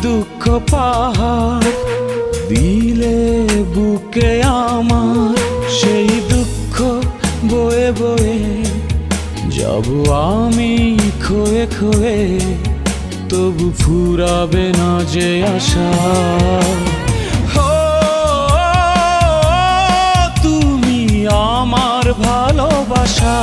দুঃখ পাহাড় দিলে বুকে আমার, সেই দুঃখ বয়ে বয়ে যাব আমি খোয়ে খোয়ে, তবু ফুরাবে না যে আশা। তুমি আমার ভালোবাসা।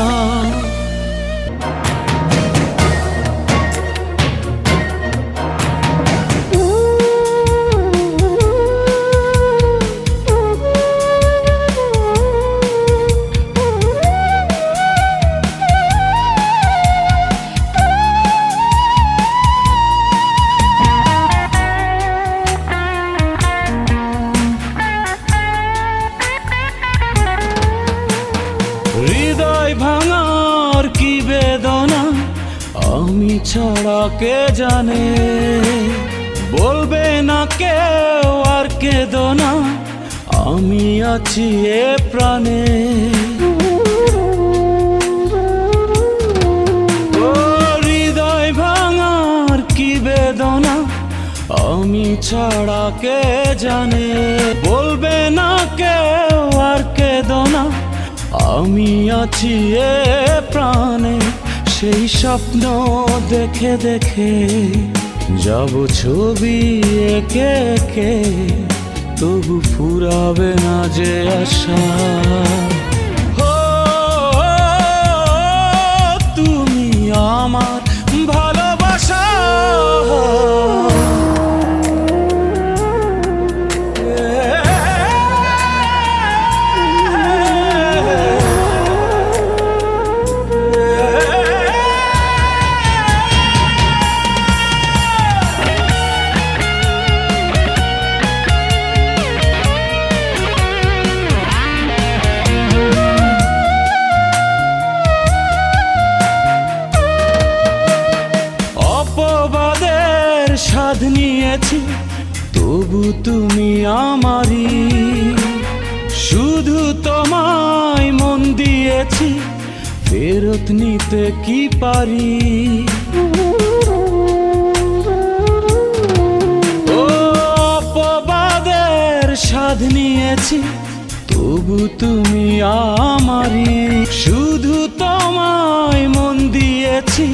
হৃদয় ভাঙার কি বেদনা আমি ছাড়া কে জানে, বলবে না কেউ আর কেঁদো না, আমি আছি এ প্রাণে। ও হৃদয় ভাঙার কি বেদনা আমি ছাড়া কে জানে, বলবে না কেউ আর কেঁদো না, আমি আছি এ প্রাণে। সেই স্বপ্ন দেখে দেখে যাব ছবি একে একে, তবু ফুরাবে না যে আশা। তুমি আমার ভালোবাসা। অপবাদের স্বাদ নিয়েছি তবু তুমি আমারই, শুধু তোমায় মন দিয়েছি ফেরত নিতে কি পারি। ও অপবাদের স্বাদ নিয়েছি তবু তুমি আমারই, শুধু তোমায় মন দিয়েছি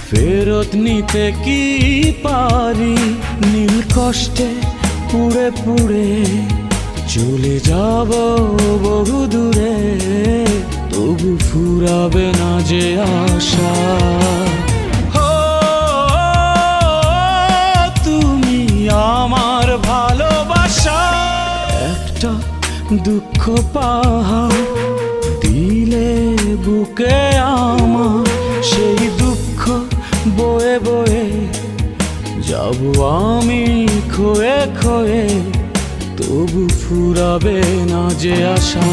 ফেরত নিতে কি পারি। নীল কষ্টে পুড়ে পুড়ে চলে যাব বহু দূরে, তবু ফুরাবে না যে আশা। তুমি আমার ভালোবাসা। একটা দুঃখ পাহাড় দিলে বুকে আমার, সেই দুঃখ বয়ে বয়ে যাব আমি খোয়ে খোয়ে, তবু ফুরাবে না যে আশা।